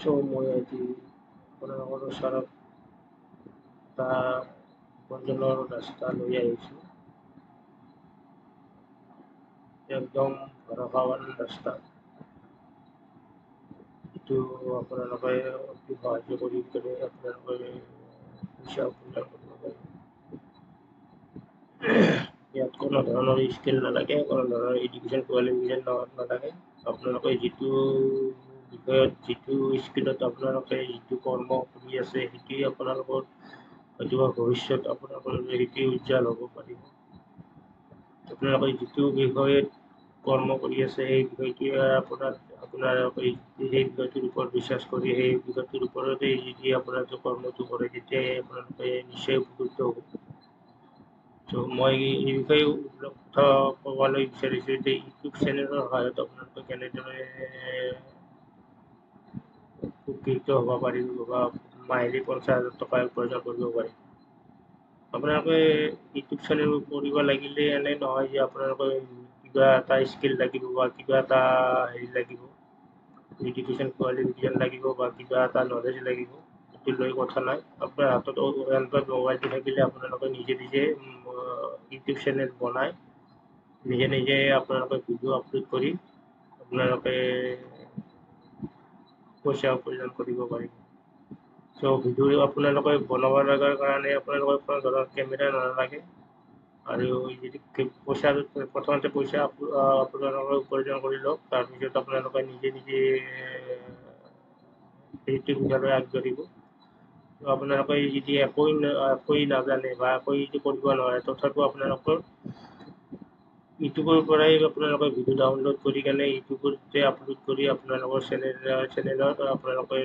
মই আজি আপোনালোকৰ ওচৰত এটা বঞ্জনৰ ৰাস্তা লৈ আহিছোঁ। একদম ভৰসাৱান ৰাস্তা। এইটো আপোনালোকে অতি সাহায্য কৰি পেলাই আপোনালোকে পইচা উপাৰ্জন কৰিব পাৰে। ইয়াত কোনো ধৰণৰ স্কিল নালাগে, কোনো ধৰণৰ এডুকেশ্যন কোৱালিফিকেশ্যন নালাগে। আপোনালোকে যিটো বিষয়ত যিটো স্কিলত আপোনালোকে যিটো কৰ্ম কৰি আছে সেইটোৱে আপোনালোকৰ হয়তো ভৱিষ্যত আপোনালোকৰ সেইটোৱে উজ্জ্বল হ'ব পাৰিব। আপোনালোকে যিটো বিষয়ত কৰ্ম কৰি আছে সেই বিষয়টোৱে আপোনালোকে সেই বিষয়টোৰ ওপৰত বিশ্বাস কৰি সেই বিষয়টোৰ ওপৰতে যদি আপোনালোকে কৰ্মটো কৰে তেতিয়াই আপোনালোকে নিশ্চয় উপকৃত হ'ব। ত' মই এই বিষয়ে কথা ক'বলৈ বিচাৰিছোঁ যে ইউটিউব চেনেলৰ সহায়ত আপোনালোকে কেনেদৰে উপকৃত হ'ব পাৰিব বা মাহিলী 50,000 টকা উপাৰ্জন কৰিব পাৰিব। আপোনালোকে ইউটিউব চেনেল কৰিব লাগিলে এনে নহয় যে আপোনালোকে কিবা এটা স্কিল লাগিব বা কিবা এটা হেৰি লাগিব, এডুকেশ্যন কোৱালিফিকেশ্যন লাগিব বা কিবা এটা নলেজ লাগিব, সেইটো লৈ কথা নাই। আপোনাৰ হাতত এণ্ড্ৰইড মোবাইলটো থাকিলে আপোনালোকে নিজে ইউটিউব চেনেল বনাই নিজে আপোনালোকে ভিডিঅ' আপলোড কৰি আপোনালোকে পইচা উপাৰ্জন কৰিব পাৰিব। চ' ভিডিঅ' আপোনালোকে বনাব লগাৰ কাৰণে আপোনালোকৰ কোনো ধৰণৰ কেমেৰা নালাগে আৰু যদি প্ৰথমতে পইচা আপোনালোকে উপাৰ্জন কৰি লওক, তাৰপিছত আপোনালোকে নিজে সেইটো বিষয়লৈ আগবাঢ়িব। আপোনালোকে যদি একোৱেই নাজানে বা একোৱেই যদি কৰিব নোৱাৰে তথাপিও আপোনালোকৰ ইউটিউবৰ পৰাই আপোনালোকে ভিডিঅ' ডাউনলোড কৰি কেনে ইউটিউবতে আপলোড কৰি আপোনালোকৰ চেনেলত আপোনালোকে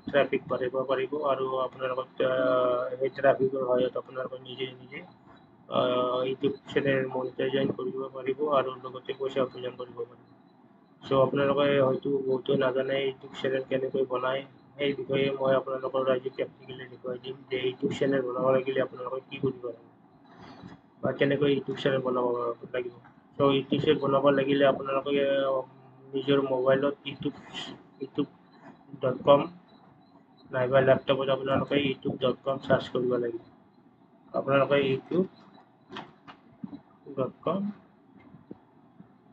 ট্ৰেফিক বাঢ়িব পাৰিব আৰু আপোনালোকক সেই ট্ৰেফিকৰ সহায়ত আপোনালোকে নিজে ইউটিউব চেনেল মনিটাইজেশ্যন কৰিব পাৰিব আৰু লগতে পইচা উপাৰ্জন কৰিব পাৰিব। চ' আপোনালোকে হয়তো বহুতে নাজানে ইউটিউব চেনেল কেনেকৈ বনায়, সেই বিষয়ে মই আপোনালোকৰ আজি প্ৰেক্টিকেলি দেখুৱাই দিম যে ইউটিউব চেনেল বনাব লাগিলে আপোনালোকে কি কৰিব লাগিব বা কেনেকৈ ইউটিউব চেনেল বনাব লাগিব। চ' ইউটিউব চেনেল বনাব লাগিলে আপোনালোকে নিজৰ মোবাইলত youtube.com নাইবা লেপটপত আপোনালোকে youtube.com চাৰ্চ কৰিব লাগিব। আপোনালোকে youtube.com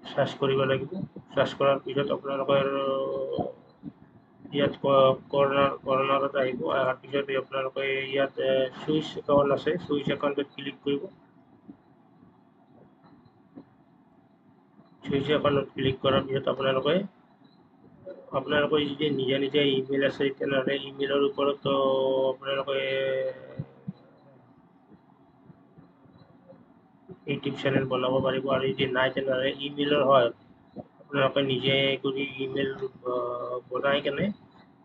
চাৰ্চ কৰিব লাগিব। চাৰ্চ কৰাৰ পিছত আপোনালোকৰ ইয়াত কৰ্ণাৰত আহিব, অহাৰ পিছত আপোনালোকে ইয়াত চুইচ একাউণ্ট আছে, চুইচ একাউণ্টত ক্লিক কৰিব। চুইচ একাউণ্টত ক্লিক কৰাৰ পিছত আপোনালোকৰ যদি নিজা ইমেইল আছে তেনেহ'লে ইমেইলৰ ওপৰত আপোনালোকে ইউটিউব চেনেল বনাব পাৰিব আৰু যদি নাই তেনেহ'লে ইমেইলৰ সহায়ত আপোনালোকে নিজে কৰি ইমেইল বনাই কেনে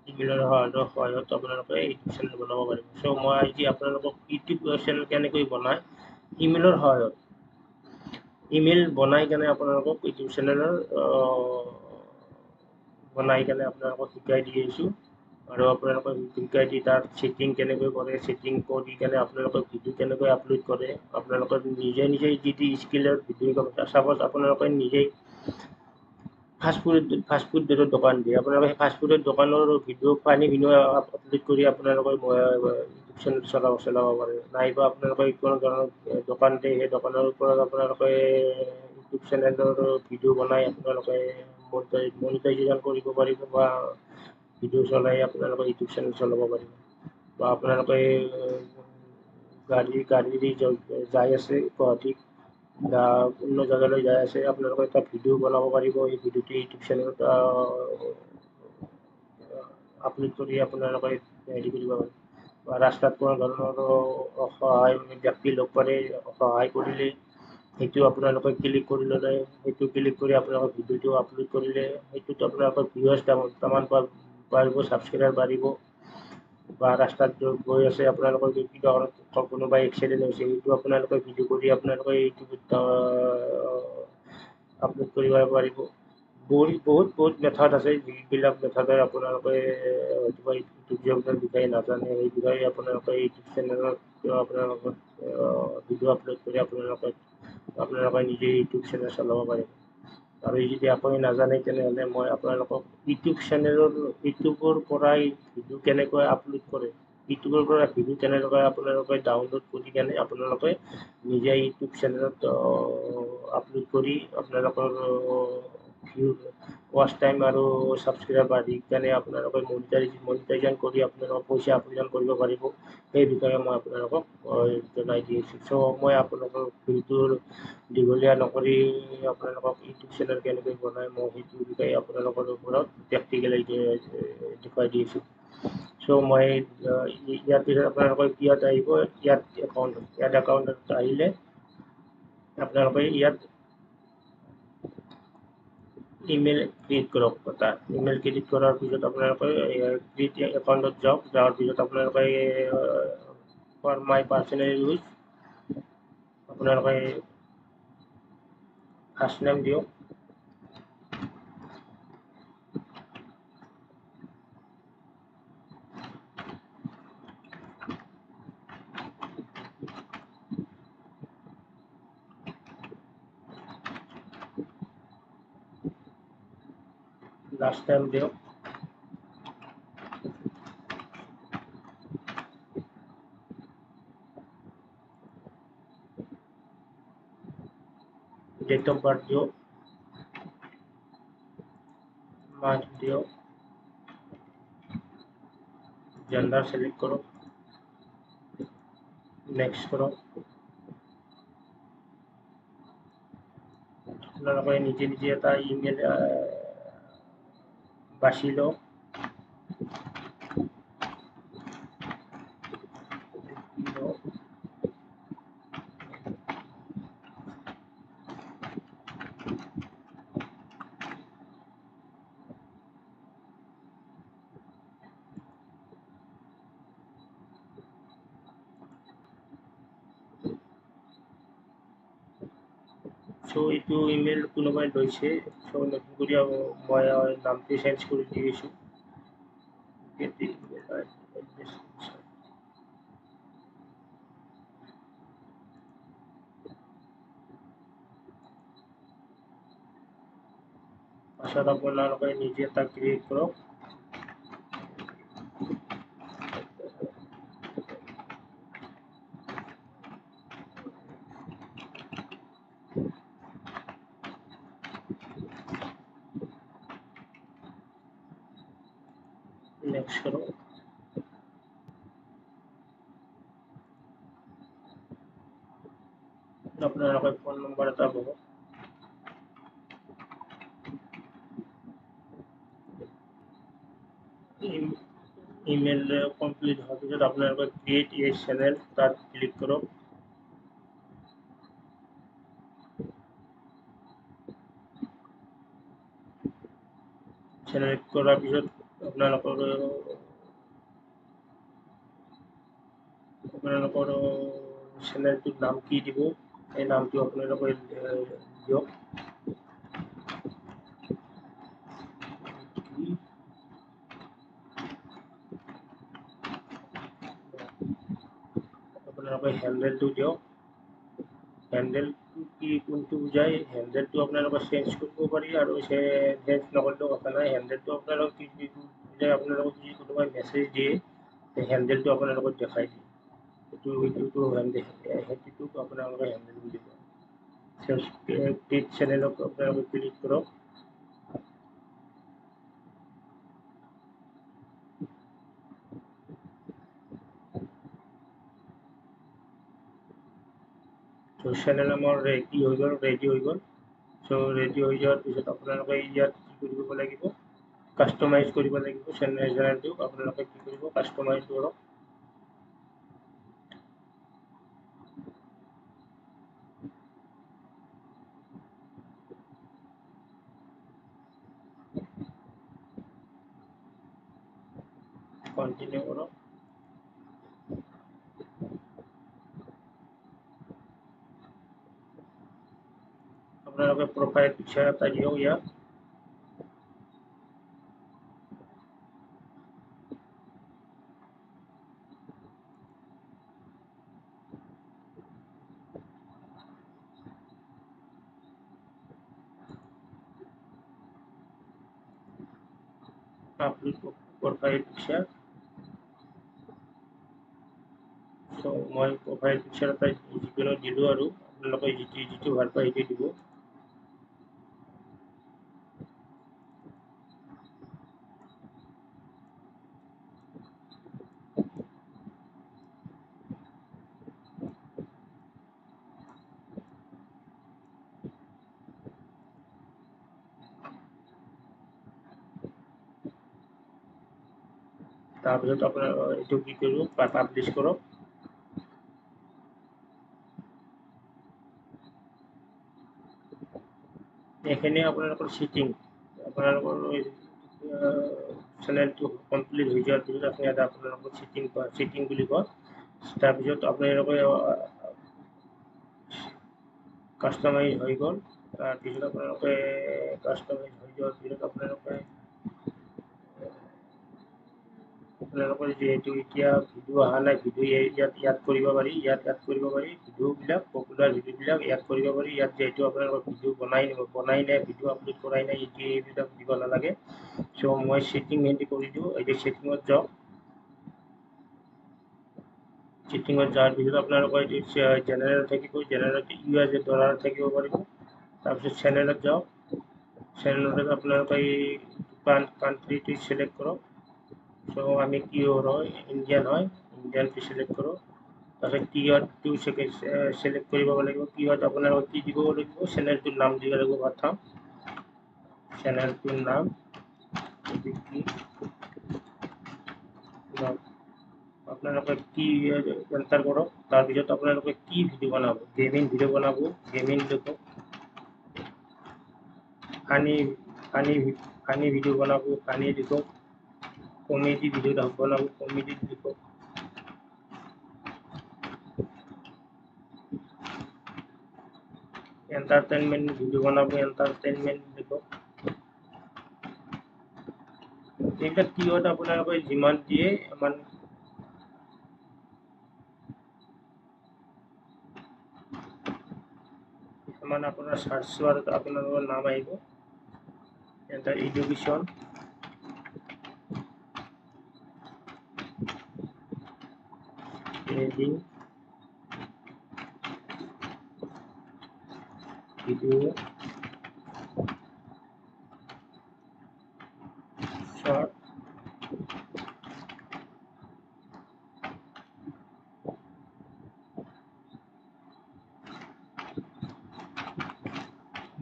ইমেইলৰ সহায়ত আপোনালোকে ইউটিউব চেনেল বনাব পাৰিব। চ' মই আজি আপোনালোকক ইউটিউব চেনেল কেনেকৈ বনায় ইমেইলৰ সহায়ত ইমেইল বনাই কেনে আপোনালোকক ইউটিউব চেনেলৰ বনাই কেনে আপোনালোকক শিকাই দি আহিছোঁ আৰু আপোনালোকক শিকাই দি তাত ছেটিং কেনেকৈ কৰে, ছেটিং কৰি কেনে আপোনালোকৰ ভিডিঅ' কেনেকৈ আপলোড কৰে, আপোনালোকৰ নিজে যিটো স্কিলৰ ভিডিঅ' চাপ'জ আপোনালোকে নিজেই ফাষ্টফুডৰ দোকান দিয়ে, আপোনালোকে সেই ফাষ্টফুডৰ দোকানৰ ভিডিঅ' আপলোড কৰি আপোনালোকৰ ইউটিউব চেনেল চলাব পাৰে। নাইবা আপোনালোকে কোনো ধৰণৰ দোকান দিয়ে, সেই দোকানৰ ওপৰত আপোনালোকে ইউটিউব চেনেলৰ ভিডিঅ' বনাই আপোনালোকে মনিটাইজেশ্যন কৰিব পাৰিব বা ভিডিঅ' চলাই আপোনালোকে ইউটিউব চেনেল চলাব পাৰিব। বা আপোনালোকে গাড়ী দি যাই আছে গুৱাহাটীত বা অন্য জেগালৈ যাই আছে, আপোনালোকে এটা ভিডিঅ' বনাব পাৰিব, এই ভিডিঅ'টো ইউটিউব চেনেলত আপলোড কৰি আপোনালোকে হেৰি কৰিব পাৰিব। বা ৰাস্তাত কোনো ধৰণৰ ব্যক্তি লগ পালে সহায় কৰিলে সেইটো আপোনালোকে ক্লিক কৰি ল'লে, সেইটো ক্লিক কৰি আপোনালোকৰ ভিডিঅ'টো আপলোড কৰিলে সেইটোত আপোনালোকৰ ভিউৱাৰ্ছ দুটামান বাঢ়িব, ছাবস্ক্ৰাইবাৰ বাঢ়িব। বা ৰাস্তাত গৈ আছে আপোনালোকৰ কোনোবাই এক্সিডেণ্ট হৈছে সেইটো আপোনালোকে ভিডিঅ' কৰি আপোনালোকে ইউটিউবত আপলোড কৰিব পাৰিব। বহুত মেথড আছে, যিবিলাক মেথডৰ আপোনালোকে হয়তো ইউটিউবৰ বিষয়ে নাজানে, সেই বিষয়ে আপোনালোকে ইউটিউব চেনেলত আপোনালোকৰ ভিডিঅ' আপলোড কৰি আপোনালোকে নিজে ইউটিউব চেনেল চলাব পাৰিব। আৰু যদি আপুনি নাজানে তেনেহ'লে মই আপোনালোকক ইউটিউবৰ পৰাই ভিডিঅ' কেনেকৈ আপলোড কৰে, ইউটিউবৰ পৰা ভিডিঅ' কেনেকৈ আপোনালোকে ডাউনলোড কৰি কেনে আপোনালোকে নিজে ইউটিউব চেনেলত আপলোড কৰি আপোনালোকৰ ৱাচ টাইম আৰু ছাবস্ক্ৰাইবাৰ দি কেনে আপোনালোকে মনিটাইজেশ্যন কৰি আপোনালোকে পইচা উপাৰ্জন কৰিব পাৰিব, সেই বিষয়ে মই আপোনালোকক জনাই দি আছোঁ। চ' মই আপোনালোকৰ ভিডিঅ'ৰ দীঘলীয়া নকৰি আপোনালোকক ইউটিউব চেনেল কেনেকৈ বনায় মই সেইটোৰ বিষয়ে আপোনালোকৰ ওপৰত প্ৰেক্টিকেলি দেখুৱাই দি আছোঁ। চ' মই ইয়াৰ পিছত আপোনালোকৰ ইয়াত আহিব, ইয়াত একাউণ্টত আহিলে আপোনালোকে ইয়াত ইমেইল ক্ৰিয়েট কৰক। এটা ইমেইল ক্ৰিয়েট কৰাৰ পিছত আপোনালোকে ক্ৰিয়েট একাউণ্টত যাওক, যোৱাৰ পিছত আপোনালোকে ফৰ মাই পাৰ্চনেল ইউজ আপোনালোকে ফাৰ্ষ্ট নেম দিয়ক, লাষ্ট টাইম দিয়ক, ডেট অফ বাৰ্থ দিয়ক, মান্থ দিয়ক, জেণ্ডাৰ চিলেক্ট কৰক, নেক্সট কৰক। আপোনালোকে নিজে নিজে এটা ইমেইল বাছি লওক, চ' এইটো ইমেইল কোনোবাই লৈছে, চ' নতুন কৰি মই নামটো চেঞ্জ কৰি দি আছোঁ। পাছত আপোনালোকে নিজে এটা ক্ৰিয়েট কৰক, নেক্সট কৰক। আপোনালোকে ফোন নম্বৰ এটা পাব, ইমেইল কমপ্লিট হোৱাৰ পিছত আপোনালোকে ক্ৰিয়েট এ চেনেল তাত ক্লিক কৰক। চেনেল কৰাৰ পিছত আপোনালোকৰ চেনেলটোৰ নাম কি দিব, সেই নামটো আপোনালোকে দিয়ক। আপোনালোকে হেণ্ডেলটো দিয়ক, হেণ্ডেলটো কি কোনটো বুজায়, হেণ্ডেলটো আপোনালোকে চেঞ্জ কৰিব পাৰি আৰু চেঞ্জ নকৰিলেও কথা নাই। হেণ্ডেলটো আপোনালোকে বুজায়, আপোনালোকক যদি কোনোবাই মেছেজ দিয়ে হেণ্ডেলটো আপোনালোকক দেখাই দিয়ে, সেইটোতো আপোনালোকে হেণ্ডেল বুলি কয়। ক্ৰিয়েট চেনেলক আপোনালোকে ক্লিক কৰক, চেনেল আমাৰ ৰেডি হৈ গ'ল। চ' ৰেডি হৈ যোৱাৰ পিছত আপোনালোকে ইয়াত কি কৰিব লাগিব, কাষ্টমাইজ কৰিব লাগিব চেনেলটো। আপোনালোকে কি কৰিব, কাষ্টমাইজ কৰক। কণ্টিনিউ কৰক। আপোনালোকে প্ৰফাইল পিকচাৰ এটা দিয়ক ইয়াত, আপলোড প্ৰফাইল পিকচাৰ। চ' মই প্ৰফাইল পিকচাৰ এটা যিকোনো দিলোঁ আৰু আপোনালোকে যিটো ভাল পায় সেইটো দিব। তাৰপিছত আপোনাৰ এইটো কি কৰিব, পাব্লিছ কৰক। এইখিনি আপোনালোকৰ ছেটিং, আপোনালোকৰ চেনেলটো কমপ্লিট হৈ যোৱাৰ পিছত আপুনি এটা আপোনালোকৰ ছেটিং বুলি কয়। তাৰপিছত আপোনালোকে কাষ্টমাইজ হৈ গ'ল। তাৰপিছত আপোনালোকে কাষ্টমাইজ হৈ যোৱাৰ পিছত আপোনালোকৰ যিহেতু এতিয়া ভিডিঅ' অহা নাই, ভিডিঅ' ইয়াত কৰিব পাৰি, ইয়াত কৰিব পাৰি। ভিডিঅ'বিলাক পপুলাৰ ভিডিঅ'বিলাক ইয়াত কৰিব পাৰি। ইয়াত যিহেতু আপোনালোকৰ ভিডিঅ' বনাই নাই, ভিডিঅ' আপলোড কৰাই নাই, এতিয়া এইবিলাক দিব নালাগে। চ' মই ছেটিং কৰি দিওঁ। এতিয়া ছেটিঙত যাওক। ছেটিঙত যোৱাৰ পিছত আপোনালোকৰ এইটো জেনেৰেল থাকিব, জেনেৰেলত US ডলাৰ থাকিব পাৰিব। তাৰপিছত চেনেলত যাওক। চেনেলত আপোনালোকে এই কাণ্ট্ৰিটো চিলেক্ট কৰক। চ' আমি কিহৰ হয়, ইণ্ডিয়ান হয়, ইণ্ডিয়ানটো চিলেক্ট কৰোঁ। তাৰপিছত কিহৰটো চিলেক্ট কৰিব লাগিব। কিহত আপোনালোকে কি দিব লাগিব, চেনেলটোৰ নাম দিব লাগিব প্ৰথম। চেনেলটোৰ নাম আপোনালোকে কি এণ্টাৰ কৰক। তাৰপিছত আপোনালোকে কি ভিডিঅ' বনাব, গেমিং ভিডিঅ' বনাব, গেমিং লিখক। ফানি ভিডিঅ' বনাব, ফানি লিখক। কমেডি ভিডিঅ' বনাব, কমেডি লিখক। এণ্টাৰটেইনমেণ্ট ভিডিঅ' বনাব, এণ্টাৰটেইনমেণ্ট লিখক। এইবিলাক কিহত আপোনালোকে যিমান দিয়ে ইমান আপোনাৰ চাৰ্চ বাৰত আপোনালোকৰ নাম আহিব। এটা education, trading, video', short,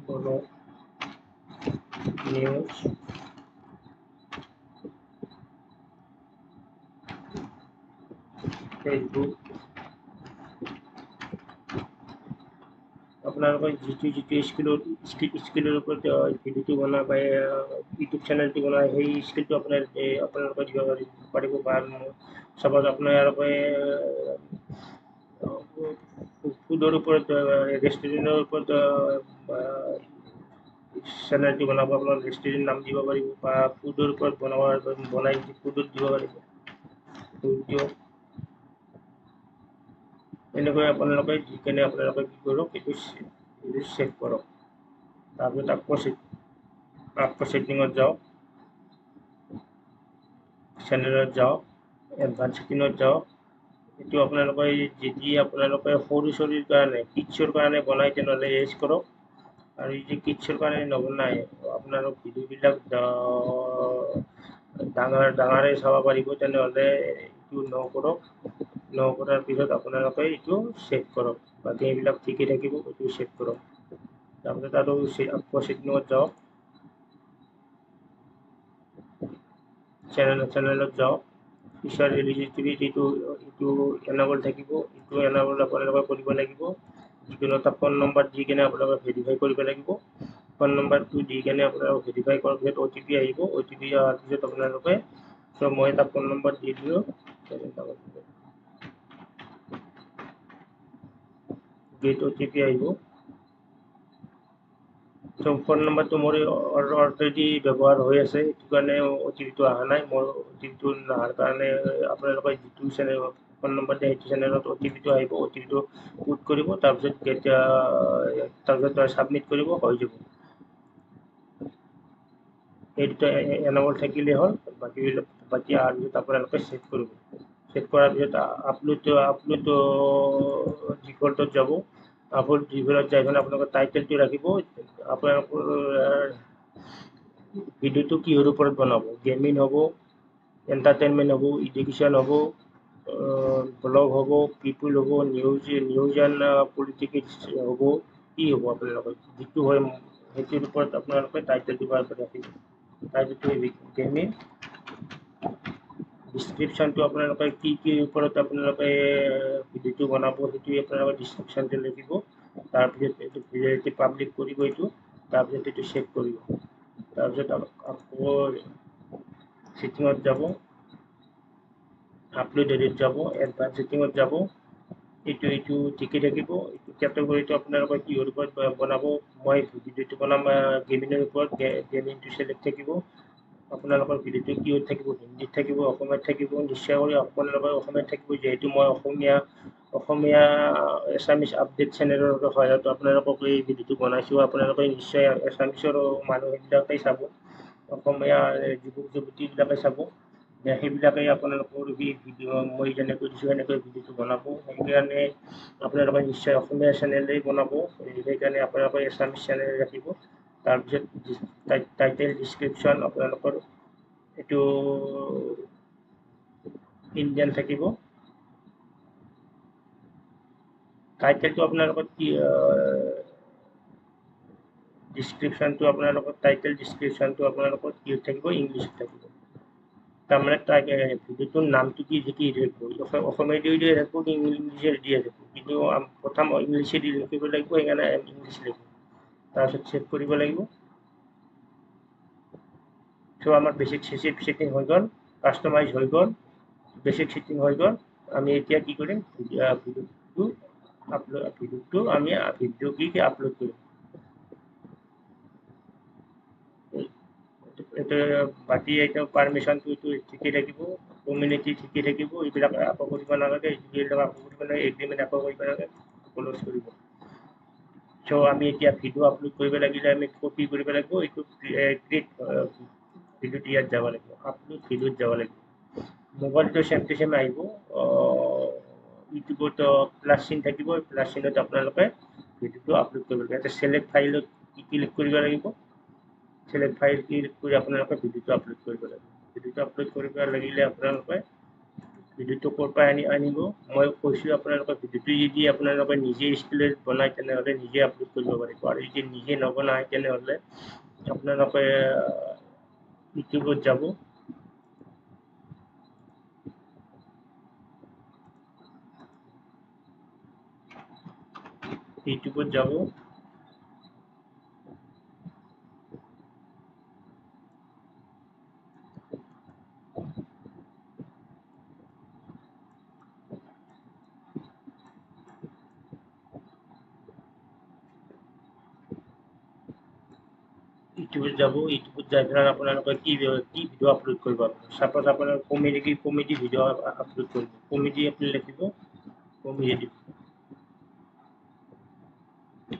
blog, news, Facebook. আপোনালোকে যিটো স্কিলৰ ওপৰত ভিডিঅ'টো বনাই বা ইউটিউব চেনেলটো বনাই, সেই স্কিলটো আপোনালোকে দিব পাৰিব। বা চাপ'জ আপোনালোকে ফুডৰ ওপৰত, ৰেষ্টুৰেণ্টৰ ওপৰত চেনেলটো বনাব। আপোনাৰ ৰেষ্টুৰেণ্ট নাম দিব পাৰিব, বা ফুডৰ ওপৰত বনাই ফুডত দিব পাৰিব। এনেকৈ আপোনালোকে দি কেনে আপোনালোকে কি কৰক, এইটো চেভ কৰক। তাৰপিছত আকৌ ছেটিঙত যাওক, চেনেলত যাওক, এডভান্স ছেটিঙত যাওক। এইটো আপোনালোকে যদি আপোনালোকে সৰু চলিৰ কাৰণে, কিডছৰ কাৰণে বনাই তেনেহ'লে ইউজ কৰক। আৰু যদি কিডছৰ কাৰণে নবনাই, আপোনালোক ভিডিঅ'বিলাক ডাঙৰে চাব পাৰিব, তেনেহ'লে এইটো নকৰক। কৰাৰ পিছত আপোনালোকে এইটো চেভ কৰক। বাকী এইবিলাক ঠিকে থাকিব, এইটো চেভ কৰক। তাৰপিছত আৰু আকৌ ছেটিঙত যাওক, চেনেলত যাওক। ফিচাৰ এলিজিবিলিটিটো এনাবল থাকিব, এইটো এনাবল আপোনালোকে কৰিব লাগিব। যিকোনো এটা ফোন নম্বৰ দি কেনে আপোনালোকে ভেৰিফাই কৰিব লাগিব। ফোন নম্বৰটো দি কেনে আপোনালোকে ভেৰিফাই কৰাৰ পিছত OTP আহিব। OTP অহাৰ পিছত আপোনালোকে, চ' মই এটা ফোন নম্বৰ দি দিলোঁ, গেট OTP আহিব। চ' ফোন নম্বৰটো মোৰ অলৰেডি ব্যৱহাৰ হৈ আছে, সেইটো কাৰণে OTPটো অহা নাই। মোৰ OTPটো নহাৰ কাৰণে আপোনালোকে যিটো চেনেল ফোন নম্বৰ দিয়ে, সেইটো চেনেলত OTPটো আহিব। OTPটো পুট কৰিব, তাৰপিছত ছাবমিট কৰিব, হৈ যাব। এই দুটা এনেবল থাকিলে হ'ল বাকি আৰু আপোনালোকে সেট কৰিব সেট কৰাৰ পিছত আপলোড ডিফল্টত যাব আপলোড ডিফল্টত যাই কিনে আপোনালোকৰ টাইটেলটো ৰাখিব আপোনালোকৰ ভিডিঅ'টো কিহৰ ওপৰত বনাব গেমিং হ'ব এন্টাৰটেইনমেন্ট হ'ব এডুকেশ্যন হ'ব ব্লগ হ'ব পিপল হ'ব নিউজ এণ্ড পলিটিক্স হ'ব কি হ'ব আপোনালোকৰ যিটো হয় সেইটোৰ ওপৰত আপোনালোকে টাইটেলটো ৰাখিব টাইটেলটো গেমিং ডিসক্ৰিপশনটো আপোনালোকে কি ওপৰত আপোনালোকে ভিডিঅ'টো বনাব সেইটো আপোনালোকে ডিসক্ৰিপশনটো লিখিব তাৰপিছত এইটো ভিডিঅ'টো পাব্লিক কৰিব এইটো তাৰপিছত এইটো চেভ কৰিব তাৰপিছত আকৌ সেটিংত যাব আপলোড এডিট যাব এডভান্স সেটিংত যাব এইটো ঠিকে থাকিব এইটো কেটেগৰীটো আপোনালোকে কিহৰ ওপৰত বনাব মই ভিডিঅ'টো বনাম গেমিংৰ ওপৰত গেমিংটো সিলেক্ট থাকিব আপোনালোকৰ ভিডিঅ'টো কিহত থাকিব হিন্দীত থাকিব অসমীয়াত থাকিব নিশ্চয় কৰি আপোনালোকৰ অসমীয়াত থাকিব যিহেতু মই অসমীয়া এছামিছ আপডেট চেনেলৰ সহায়ত আপোনালোকক এই ভিডিঅ'টো বনাইছোঁ আপোনালোকে নিশ্চয় এছামিছৰ মানুহবিলাকেই চাব অসমীয়া যুৱক যুৱতীবিলাকে চাব সেইবিলাকে আপোনালোকৰ ভিডিঅ' মই যেনেকৈ দিছোঁ এনেকৈ ভিডিঅ'টো বনাব সেইকাৰণে আপোনালোকে নিশ্চয় অসমীয়া চেনেলেই বনাব সেইকাৰণে আপোনালোকে এছামিছ চেনেল ৰাখিব তাৰপিছত টাইটেল ডিসক্ৰিপশন আপোনালোকৰ এইটো ইণ্ডিয়ান থাকিব টাইটেলটো আপোনালোকৰ কি ডিসক্ৰিপশনটো আপোনালোকৰ টাইটেল ডিসক্ৰিপশনটো আপোনালোকৰ কি থাকিব ইংলিছত থাকিব তাৰমানে ভিডিঅ'টোৰ নামটো কি থাকিব অসমীয়া দিয়ে থাকিব কি ইংলিছে দিয়ে থাকিব কিন্তু প্ৰথম ইংলিছে দি লিখিব লাগিব সেইকাৰণে ইংলিছ লিখিব তাৰপিছত চেভ কৰিব লাগিব তো আমাৰ বেসিক সেটিং হৈ গ'ল কাস্টমাইজ হৈ গ'ল বেসিক সেটিং হৈ গ'ল আমি এতিয়া কি কৰিম ভিডিঅ'টো আমি ভিডিঅ' কি আপলোড কৰিম এটা বাকি এটা পাৰমিশনটো ঠিকই থাকিব কমিউনিটি ঠিকই থাকিব এইবিলাক আকৌ কৰিব নালাগে এইবিলাক আকৌ কৰিব নালাগে এগ্ৰিমেন্ট আকৌ কৰিব নালাগে ক্লোজ কৰিব সো আমি এতিয়া ভিডিঅ' আপলোড কৰিব লাগিলে আমি কপি কৰিব লাগিব এইটো ক্ৰিয়েট ভিডিঅ'টো ইয়াত যাব লাগিব আপলোড ভিডিঅ'ত যাব লাগিব মোবাইলটো সেম টু সেম আহিব ইউটিউবত প্লাছ চিন থাকিব প্লাছ চিনত আপোনালোকে ভিডিঅ'টো আপলোড কৰিব লাগিব এটা সিলেক্ট ফাইলত ক্লিক কৰিব লাগিব সিলেক্ট ফাইল ক্লিক কৰি আপোনালোকে ভিডিঅ'টো আপলোড কৰিব লাগিব ভিডিঅ'টো আপলোড কৰিব লাগিলে আপোনালোকে ভিডিঅ'টো ক'ৰ পৰা আনিব মই কৈছোঁ আপোনালোকে ভিডিঅ'টো যদি আপোনালোকে নিজে স্কুলত বনাই তেনেহ'লে নিজে আপলোড কৰিব পাৰিব আৰু যদি নিজে নবনায় তেনেহ'লে আপোনালোকে ইউটিউবত যাব ইউটিউবত যাব ইউটিউবত যাব ইউটিউবত যাই পেলাই আপোনালোকে কি ভিডিঅ' আপলোড কৰিব সাপোজ আপোনাৰ কমেডি ভিডিঅ' আপলোড কৰিব কমেডি আপুনি লিখিব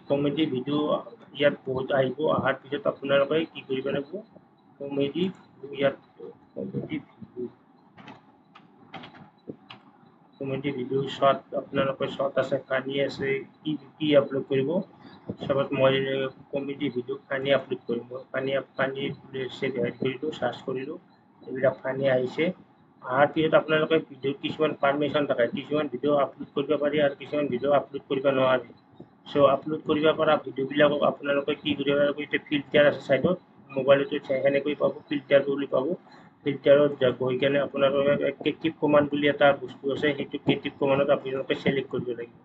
কমেডি ভিডিঅ' ইয়াত বহুত আহিব অহাৰ পিছত আপোনালোকে কি কৰিব লাগিব কমেডি ইয়াত কমেডি ভিডিঅ' শৰ্ট আপোনালোকে শৰ্ট আছে ফানি আছে কি আপলোড কৰিব সবত মই কমেডি ভিডিঅ' ফানি আপলোড কৰিম ফানি কৰিলোঁ সাৰ্চ কৰিলোঁ এইবিলাক ফানি আহিছে অহাৰ পিছত আপোনালোকে ভিডিঅ'ত কিছুমান পাৰমিশ্যন থাকে কিছুমান ভিডিঅ' আপলোড কৰিব পাৰি আৰু কিছুমান ভিডিঅ' আপলোড কৰিব নোৱাৰি সো আপলোড কৰিব পৰা ভিডিঅ'বিলাকক আপোনালোকে কি কৰিব লাগিব এতিয়া ফিল্টাৰ আছে ছাইডত মোবাইলতো সেনেকৈ পাব ফিল্টাৰ বুলি পাব ফিল্টাৰত গৈ কেনে আপোনালোকে ক্ৰিয়েটিভ কমাণ্ড বুলি এটা বস্তু আছে সেইটো ক্ৰিয়েটিভ কমাণ্ডত আপোনালোকে চিলেক্ট কৰিব লাগিব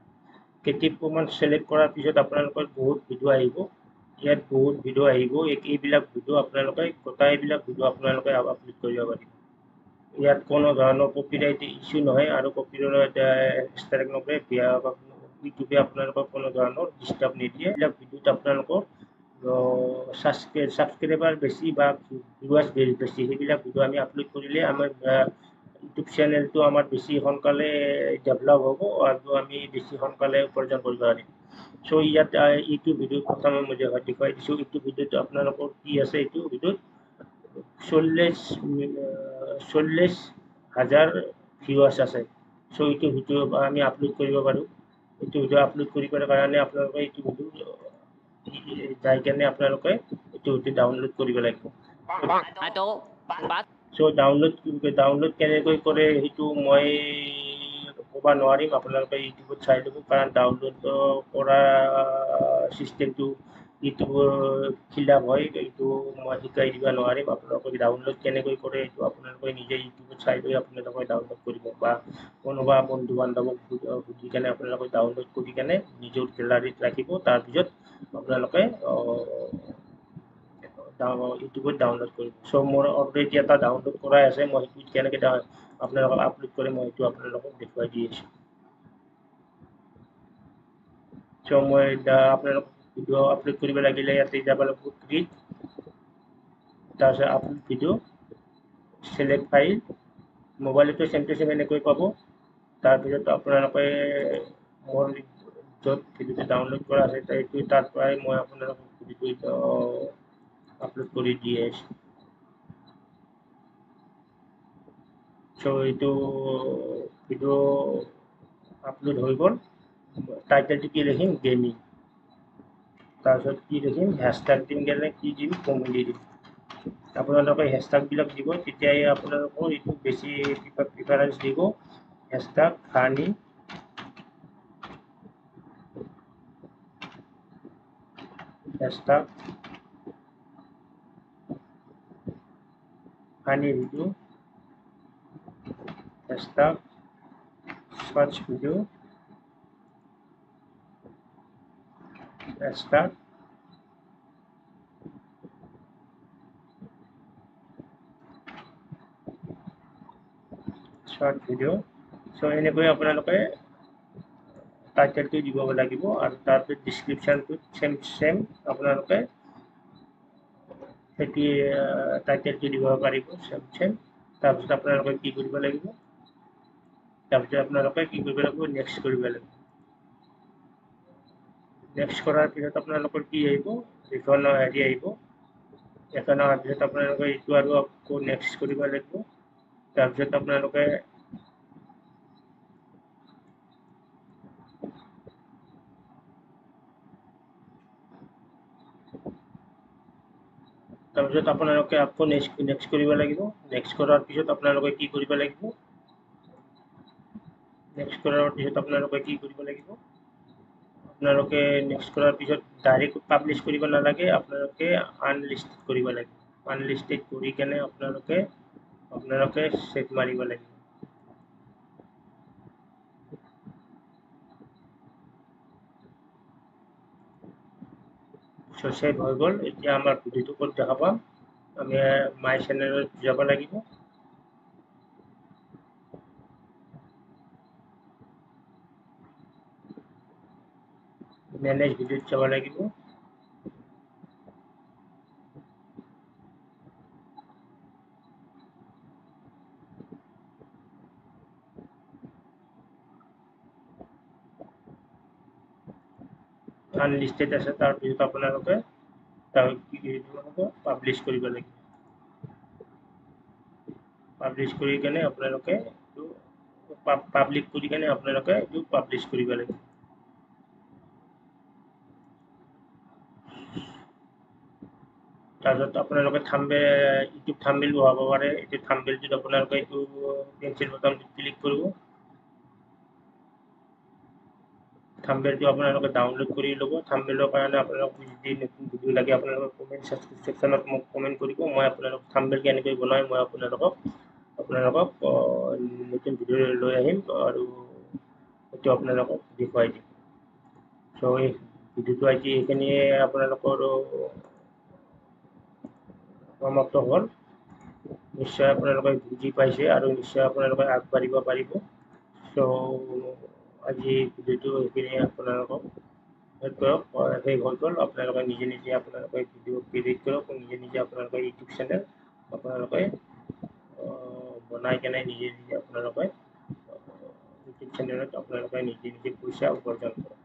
ক্ৰিয়েটিভ কমাণ্ড চিলেক্ট কৰাৰ পিছত আপোনালোকৰ বহুত ভিডিঅ' আহিব ইয়াত বহুত ভিডিঅ' আহিব এইবিলাক ভিডিঅ' আপোনালোকে গোটেইবিলাক ভিডিঅ' আপোনালোকে আপলোড কৰিব পাৰিব ইয়াত কোনো ধৰণৰ কপিৰাইট ইছ্যু নহয় আৰু কপিৰাইট ষ্ট্ৰাইক নকৰে ইউটিউবে আপোনালোকক কোনো ধৰণৰ ডিষ্টাৰ্ব নিদিয়ে এইবিলাক ভিডিঅ'ত আপোনালোকৰ ছাবস্ক্ৰাইবাৰ বেছি বা ভিউৱাৰ্ছ বেছি সেইবিলাক ভিডিঅ' আমি আপলোড কৰিলে আমাৰ ইউটিউব চেনেলটো আমাৰ বেছি সোনকালে ডেভেলপ হ'ব আৰু আমি বেছি সোনকালে উপাৰ্জন কৰিব পাৰিম সো ইয়াত এইটো ভিডিঅ' প্ৰথমে মই দেখুৱাই দিছোঁ এইটো ভিডিঅ'টো আপোনালোকৰ কি আছে এইটো ভিডিঅ'ত 40,000 ভিউৱাৰ্ছ আছে। চ' এইটো ভিডিঅ' আমি আপলোড কৰিব পাৰোঁ। এইটো ভিডিঅ' আপলোড কৰিবৰ কাৰণে আপোনালোকে এইটো ভিডিঅ' যাই কেনে আপোনালোকে এইটো ভিডিঅ' ডাউনলোড কৰিব লাগিব। চ' ডাউনলোড কেনেকৈ কৰে সেইটো মই ক'ব নোৱাৰিম, আপোনালোকে ইউটিউবত চাই ল'ব, কাৰণ ডাউনলোড কৰা ছিষ্টেমটো ইউটিউবৰ খিলাপ হয়, এইটো মই শিকাই দিব নোৱাৰিম। আপোনালোকে ডাউনলোড কেনেকৈ কৰে এইটো আপোনালোকে নিজে ইউটিউবত চাই লৈ আপোনালোকে ডাউনলোড কৰিব, বা কোনোবা বন্ধু বান্ধৱক সুধি কেনে আপোনালোকে ডাউনলোড কৰি কেনে নিজৰ গেলাৰীত ৰাখিব। তাৰপিছত আপোনালোকে ইউটিউবত ডাউনলোড কৰিব। চ' মোৰ অলৰেডি এটা ডাউনলোড কৰাই আছে, মই সেইটো কেনেকৈ আপোনালোকক আপলোড কৰি মই এইটো আপোনালোকক দেখুৱাই দি আছোঁ। চ' মই আপোনালোকক ভিডিঅ' আপলোড কৰিব লাগিলে ইয়াতে যাব লাগিব ক্ৰিয়েট, তাৰপিছত আপলোড ভিডিঅ', চিলেক্ট ফাইল, মোবাইলতো চেম টু চেম এনেকৈ পাব। তাৰপিছত আপোনালোকে মোৰ য'ত ভিডিঅ'টো ডাউনলোড কৰা আছে এইটো তাৰ পৰাই মই আপোনালোকক ভিডিঅ'টো আপলোড কৰি দি আছোঁ। চ' এইটো ভিডিঅ' আপলোড হৈ গ'ল। টাইটেলটো কি লিখিম? গেমিং। তাৰপিছত কি লিখিম? হেছটেগ দিম, কেনে কি দিম? কমেডি দিম। আপোনালোকে হেছটেগবিলাক দিব, তেতিয়াই আপোনালোকৰ এইটো বেছি প্ৰিফাৰেঞ্চ দিব। Hashtag funny, hashtag funny video', hashtag shorts video', hashtag short video'. So' এনেকৈ আপোনালোকে টাইটেলটো দিব লাগিব, আৰু তাৰপিছত ডিছক্ৰিপশ্যনটোত চেম আপোনালোকে সেইটো টাইটেলটো দিব পাৰিব চেম। তাৰপিছত আপোনালোকে কি কৰিব লাগিব? তাৰপিছত আপোনালোকে কি কৰিব লাগিব? নেক্সট কৰিব লাগিব। নেক্সট কৰাৰ পিছত আপোনালোকৰ কি আহিব? এইখন হেৰি আহিব। এখন অহাৰ পিছত আপোনালোকে এইটো আৰু আকৌ নেক্সট কৰিব লাগিব। তাৰপিছত আপোনালোকে আকৌ নেক্সট কৰিব লাগিব। নেক্সট কৰাৰ পিছত আপোনালোকে কি কৰিব লাগিব? নেক্সট কৰাৰ পিছত আপোনালোকে কি কৰিব লাগিব? আপোনালোকে নেক্সট কৰাৰ পিছত ডাইৰেক্ট পাব্লিছ কৰিব নালাগে, আপোনালোকে আনলিষ্টেড কৰিব লাগিব। আনলিষ্টেড কৰি কেনে আপোনালোকে ছেভ মাৰিব লাগিব। চ' ছেভ হৈ গ'ল। এতিয়া আমাৰ ভিডিঅ'টো ক'ত দেখা পাম? আমি মাই চেনেলত যাব লাগিব। মেনেজ ভিডিঅ'ত যাব লাগিব। আনলিষ্টেড আছে, তাৰপিছত আপোনালোকে পাব্লিছ কৰিব লাগিব। পাব্লিছ কৰি কেনে আপোনালোকে পাব্লিক কৰি কেনে আপোনালোকে এইটো পাব্লিছ কৰিব লাগিব। তাৰপিছত আপোনালোকে ইউটিউব থাম্বনেইল বহাব পাৰে। এইটো থাম্বনেইলটোত আপোনালোকে এইটো পেঞ্চিল বটনটোত ক্লিক কৰিব। থাম্বনেইলটো আপোনালোকে ডাউনলোড কৰি ল'ব। থাম্বনেইলৰ কাৰণে আপোনালোকক যদি নতুন ভিডিঅ' লাগে আপোনালোকে কমেণ্ট ছেকশ্যনত মোক কমেণ্ট কৰিব। মই আপোনালোকক থাম্বনেইল কেনেকৈ বনাই মই আপোনালোকক নতুন ভিডিঅ' লৈ আহিম আৰু সেইটো আপোনালোকক দেখুৱাই দিম। চ' এই ভিডিঅ'টো আজি এইখিনিয়ে আপোনালোকৰ সমাপ্ত হ'ল। নিশ্চয় আপোনালোকে বুজি পাইছে আৰু নিশ্চয় আপোনালোকে আগবাঢ়িব পাৰিব। চ' আজি ভিডিঅ'টো এইখিনিয়ে আপোনালোকক শেষ হৈ গ'ল। আপোনালোকে নিজে আপোনালোকে ভিডিঅ' ক্ৰিয়েট কৰক, নিজে আপোনালোকে ইউটিউব চেনেল আপোনালোকে বনাই কেনে নিজে আপোনালোকে ইউটিউব চেনেলত আপোনালোকে নিজে পইচা উপাৰ্জন কৰক।